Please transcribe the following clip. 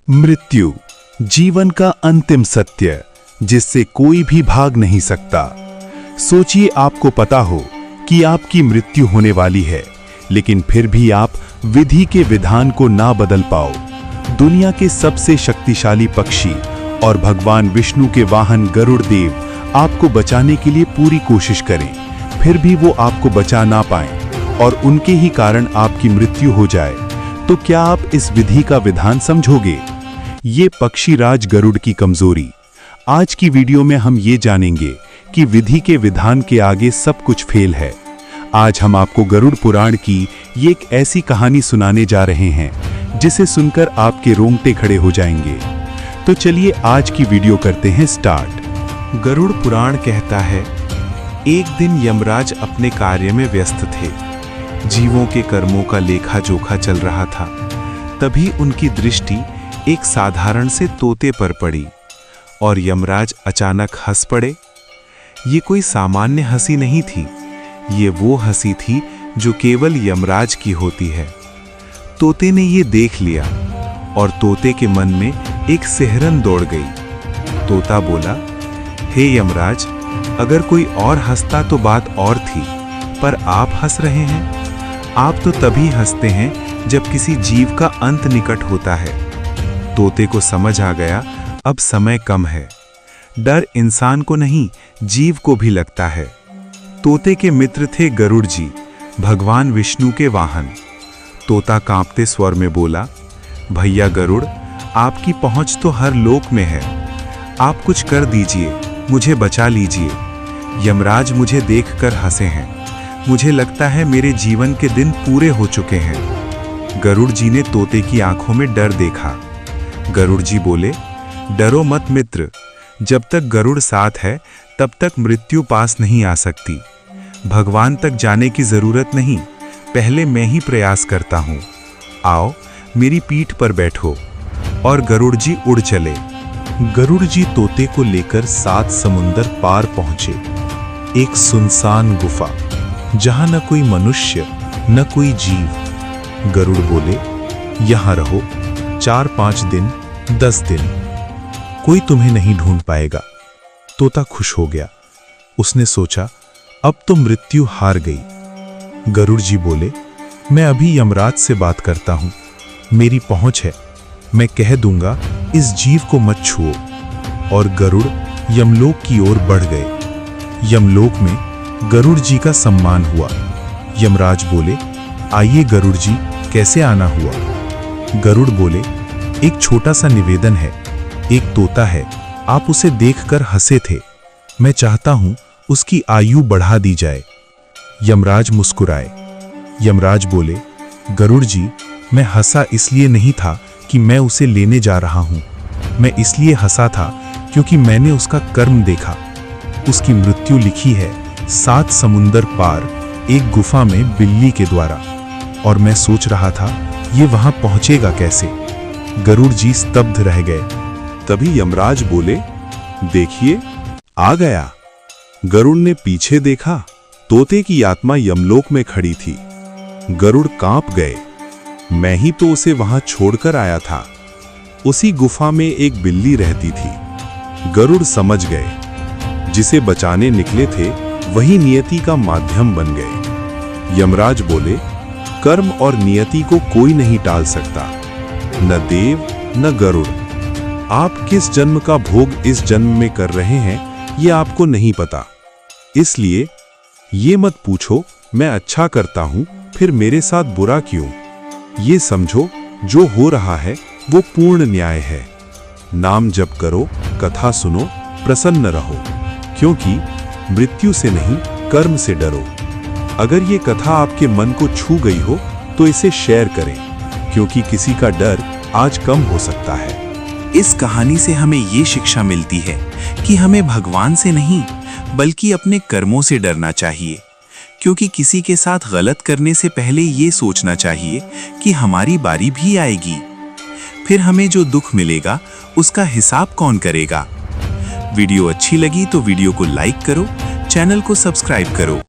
मृत्यु जीवन का अंतिम सत्य जिससे कोई भी भाग नहीं सकता। सोचिए आपको पता हो कि आपकी मृत्यु होने वाली है, लेकिन फिर भी आप विधि के विधान को ना बदल पाओ। दुनिया के सबसे शक्तिशाली पक्षी और भगवान विष्णु के वाहन गरुड़ देव आपको बचाने के लिए पूरी कोशिश करें, फिर भी वो आपको बचा ना पाएं और उनके ही कारण आपकी मृत्यु हो जाए, तो क्या आप इस विधि का विधान समझोगे? ये पक्षीराज गरुड़ की कमजोरी। आज की वीडियो में हम ये जानेंगे कि विधि के विधान के आगे सब कुछ फेल है। आज हम आपको गरुड़ पुराण की ये एक ऐसी कहानी सुनाने जा रहे हैं जिसे सुनकर आपके रोंगटे खड़े हो जाएंगे। तो चलिए आज की वीडियो करते हैं स्टार्ट। गरुड़ पुराण कहता है, एक दिन यमराज अपने कार्य में व्यस्त थे। जीवों के कर्मों का लेखा जोखा चल रहा था। तभी उनकी दृष्टि एक साधारण से तोते पर पड़ी और यमराज अचानक हंस पड़े। ये कोई सामान्य हंसी नहीं थी, ये वो हंसी थी जो केवल यमराज की होती है। तोते ने ये देख लिया और तोते के मन में एक सिहरन दौड़ गई। तोता बोला, हे यमराज, अगर कोई और हंसता तो बात और थी, पर आप हंस रहे हैं। आप तो तभी हंसते हैं जब किसी जीव का अंत निकट होता है। तोते को समझ आ गया, अब समय कम है। डर इंसान को नहीं, जीव को भी लगता है। तोते के मित्र थे गरुड़ जी, भगवान विष्णु के वाहन। तोता कांपते स्वर में बोला, भैया गरुड़, आपकी पहुंच तो हर लोक में है। आप कुछ कर दीजिए, मुझे बचा लीजिए। यमराज मुझे देखकर हंसे हैं। मुझे लगता है मेरे जीवन के दिन पूरे हो चुके हैं। गरुड़ जी ने तोते की आंखों में डर देखा। गरुड़ जी बोले, डरो मत मित्र, जब तक गरुड़ साथ है तब तक मृत्यु पास नहीं आ सकती। भगवान तक जाने की जरूरत नहीं, पहले मैं ही प्रयास करता हूँ। आओ मेरी पीठ पर बैठो। और गरुड़ जी उड़ चले। गरुड़ जी तोते को लेकर 7 समुंदर पार पहुंचे। एक सुनसान गुफा, जहां न कोई मनुष्य न कोई जीव। गरुड़ बोले, यहां रहो 4-5 दिन, 10 दिन, कोई तुम्हें नहीं ढूंढ पाएगा। तोता खुश हो गया। उसने सोचा, अब तो मृत्यु हार गई। गरुड़ जी बोले, मैं अभी यमराज से बात करता हूं, मेरी पहुंच है, मैं कह दूंगा इस जीव को मत छुओ। और गरुड़ यमलोक की ओर बढ़ गए। यमलोक में गरुड़ जी का सम्मान हुआ। यमराज बोले, आइए गरुड़ जी, कैसे आना हुआ? गरुड़ बोले, एक छोटा सा निवेदन है। एक तोता है, आप उसे देखकर हंसे थे, मैं चाहता हूं उसकी आयु बढ़ा दी जाए। यमराज मुस्कुराए। यमराज बोले, गरुड़ जी, मैं हंसा इसलिए नहीं था कि मैं उसे लेने जा रहा हूं, मैं इसलिए हंसा था क्योंकि मैंने उसका कर्म देखा। उसकी मृत्यु लिखी है 7 समुंदर पार एक गुफा में बिल्ली के द्वारा, और मैं सोच रहा था ये वहां पहुंचेगा कैसे। गरुड़ जी स्तब्ध रह गए। तभी यमराज बोले, देखिए आ गया। गरुड़ ने पीछे देखा, तोते की आत्मा यमलोक में खड़ी थी। गरुड़ कांप गए। मैं ही तो उसे वहां छोड़कर आया था। उसी गुफा में एक बिल्ली रहती थी। गरुड़ समझ गए, जिसे बचाने निकले थे वही नियति का माध्यम बन गए। यमराज बोले, कर्म और नियति को कोई नहीं टाल सकता, न देव न गरुड़। आप किस जन्म का भोग इस जन्म में कर रहे हैं ये आपको नहीं पता, इसलिए ये मत पूछो मैं अच्छा करता हूं फिर मेरे साथ बुरा क्यों। ये समझो जो हो रहा है वो पूर्ण न्याय है। नाम जप करो, कथा सुनो, प्रसन्न रहो, क्योंकि मृत्यु से नहीं कर्म से डरो। अगर ये कथा आपके मन को छू गई हो तो इसे शेयर करें, क्योंकि किसी का डर आज कम हो सकता है। इस कहानी से हमें ये शिक्षा मिलती है कि हमें भगवान से नहीं बल्कि अपने कर्मों से डरना चाहिए, क्योंकि किसी के साथ गलत करने से पहले ये सोचना चाहिए कि हमारी बारी भी आएगी। फिर हमें जो दुख मिलेगा उसका हिसाब कौन करेगा। वीडियो अच्छी लगी तो वीडियो को लाइक करो, चैनल को सब्सक्राइब करो।